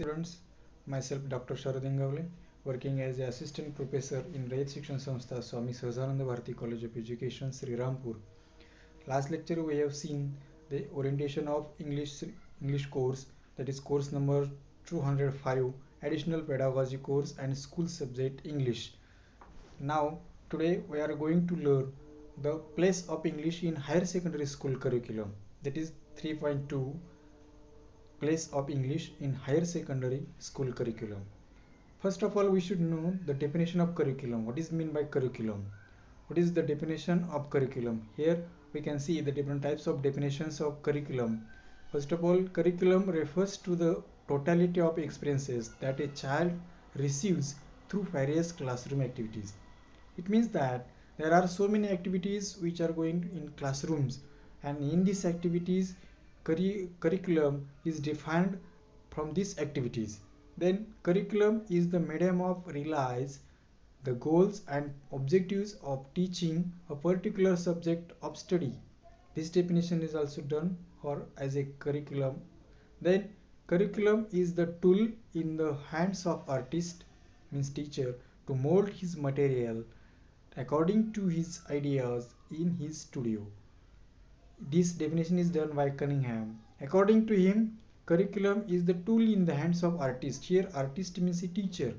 students, myself Dr. Sharad Ingavle, working as an assistant professor in Rayat Shikshan Samstha Swami Sahajananda Bharati College of Education, Sri Rampur. Last lecture we have seen the orientation of English course, that is course number 205, additional pedagogy course and school subject English. Now today we are going to learn the place of English in higher secondary school curriculum, that is 3.2, place of English in higher secondary school curriculum. First of all, we should know the definition of curriculum. What is meant by curriculum? What is the definition of curriculum? Here we can see the different types of definitions of curriculum. First of all, curriculum refers to the totality of experiences that a child receives through various classroom activities. It means that there are so many activities which are going in classrooms, and in these activities curriculum is defined from these activities. Then curriculum is the medium of realize the goals and objectives of teaching a particular subject of study. This definition is also done or as a curriculum. Then curriculum is the tool in the hands of artist, means teacher, to mold his material according to his ideas in his studio. This definition is done by Cunningham. According to him, curriculum is the tool in the hands of artist. Here artist means a teacher.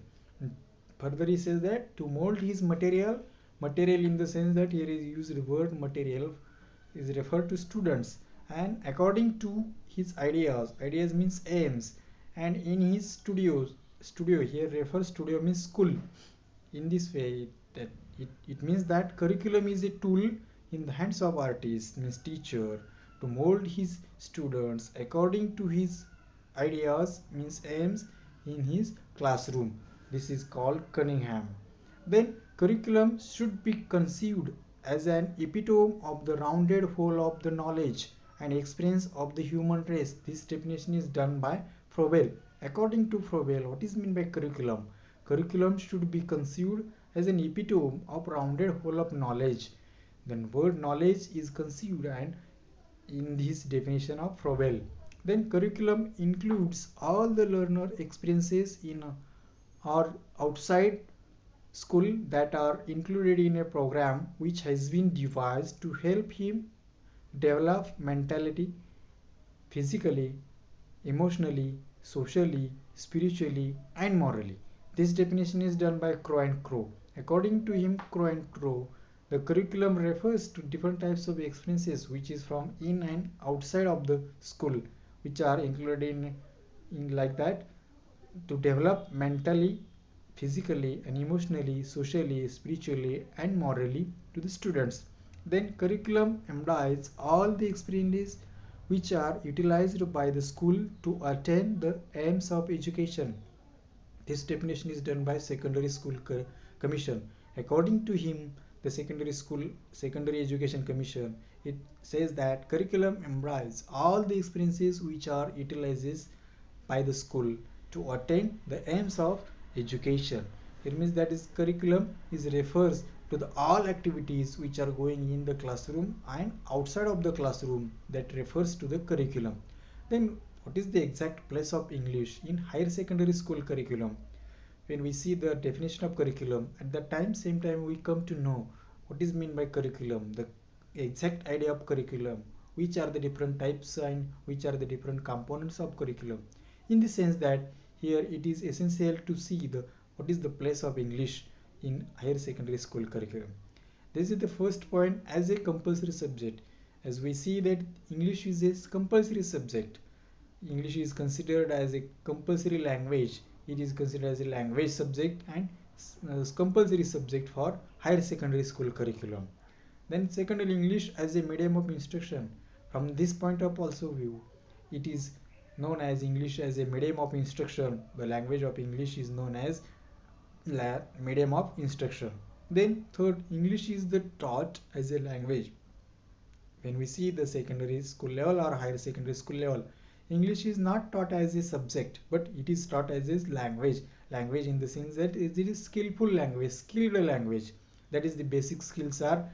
Further he says that to mold his material in the sense that here is used the word material is referred to students, and according to his ideas means aims, and in his studio here refers studio means school. In this way that it means that curriculum is a tool in the hands of artist, means teacher, to mold his students according to his ideas, means aims, in his classroom. This is called Cunningham. Then curriculum should be conceived as an epitome of the rounded whole of the knowledge and experience of the human race. This definition is done by Froebel. According to Froebel, what is meant by curriculum? Curriculum should be conceived as an epitome of rounded whole of knowledge. Then word knowledge is conceived and in this definition of Froebel. Then curriculum includes all the learner experiences in or outside school that are included in a program which has been devised to help him develop mentally, physically, emotionally, socially, spiritually, and morally. This definition is done by Crow and Crow. According to him, Crow and Crow, the curriculum refers to different types of experiences which is from in and outside of the school, which are included in like that to develop mentally, physically, and emotionally, socially, spiritually, and morally to the students. Then curriculum embodies all the experiences which are utilized by the school to attain the aims of education. This definition is done by Secondary School Commission. According to him, the Secondary Education Commission, it says that curriculum embodies all the experiences which are utilized by the school to attain the aims of education. It means that is curriculum is refers to the all activities which are going in the classroom and outside of the classroom, that refers to the curriculum. Then what is the exact place of English in higher secondary school curriculum? When we see the definition of curriculum, at the same time we come to know what is meant by curriculum, the exact idea of curriculum, which are the different types and which are the different components of curriculum. In the sense that here it is essential to see the what is the place of English in higher secondary school curriculum. This is the first point as a compulsory subject. As we see that English is a compulsory subject. English is considered as a compulsory language. It is considered as a language subject and compulsory subject for higher secondary school curriculum. Then secondly, English as a medium of instruction. From this point of also view, it is known as English as a medium of instruction. The language of English is known as medium of instruction. Then third, English is the taught as a language. When we see the secondary school level or higher secondary school level, English is not taught as a subject, but it is taught as a language. Language in the sense that it is skillful language, skilled language. That is the basic skills are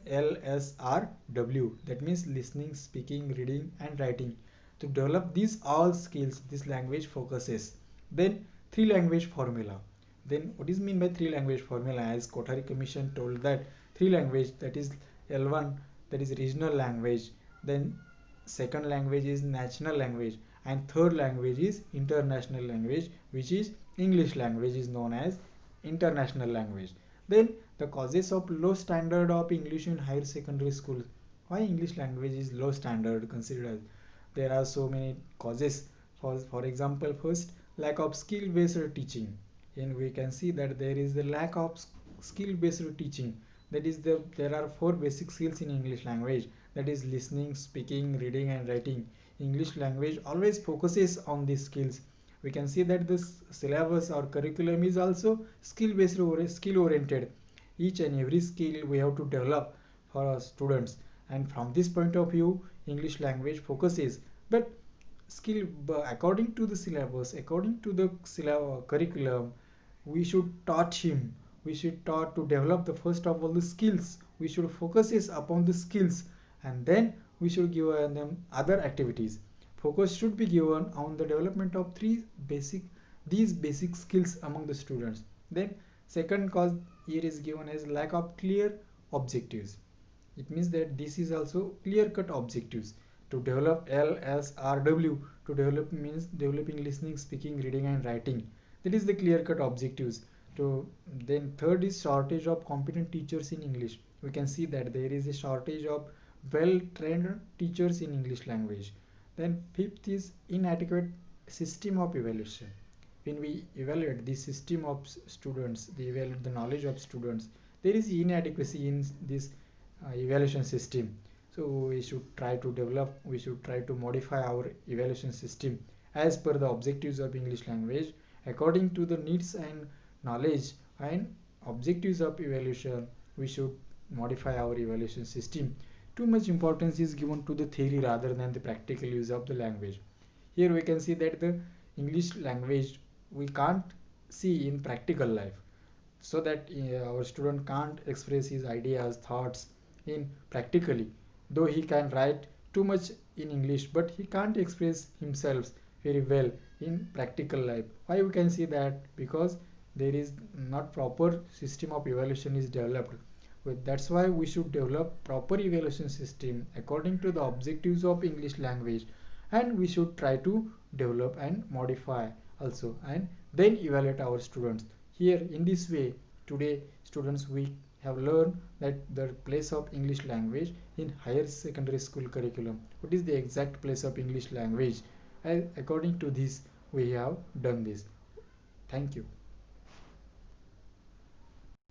LSRW. That means listening, speaking, reading, and writing. To develop these all skills, this language focuses. Then three language formula. Then what is mean by three language formula? As Kothari Commission told that three language, that is L1, that is regional language, then second language is national language, and third language is international language, which is English language is known as international language. Then the causes of low standard of English in higher secondary school. Why English language is low standard considered? There are so many causes. For example, first, lack of skill based teaching, and we can see that there is the lack of skill based teaching. That is, there are four basic skills in English language, that is listening, speaking, reading and writing. English language always focuses on these skills. We can see that this syllabus or curriculum is also skill based or skill oriented. Each and every skill we have to develop for our students, and from this point of view English language focuses. But skill, according to the syllabus, according to the curriculum, we should taught him, we should taught to develop the first of all the skills. We should focus is upon the skills, and then we should give them other activities. Focus should be given on the development of these basic skills among the students. Then second cause here is given as lack of clear objectives. It means that this is also clear cut objectives. To develop LSRW, to develop means developing listening, speaking, reading and writing. That is the clear cut objectives. To then third is shortage of competent teachers in English. We can see that there is a shortage of well trained teachers in English language. Then fifth is inadequate system of evaluation. When we evaluate the system of students, they evaluate the knowledge of students, there is inadequacy in this evaluation system. So we should try to develop, we should try to modify our evaluation system as per the objectives of English language, according to the needs and knowledge and objectives of evaluation. We should modify our evaluation system. Too much importance is given to the theory rather than the practical use of the language. Here we can see that the English language we can't see in practical life, so that our student can't express his ideas, thoughts in practically. Though he can write too much in English, but he can't express himself very well in practical life. Why we can see that? Because there is not proper system of evaluation is developed. That's why we should develop proper evaluation system according to the objectives of English language, and we should try to develop and modify also, and then evaluate our students. Here in this way, today students, we have learned that the place of English language in higher secondary school curriculum. What is the exact place of English language? And according to this, we have done this. Thank you.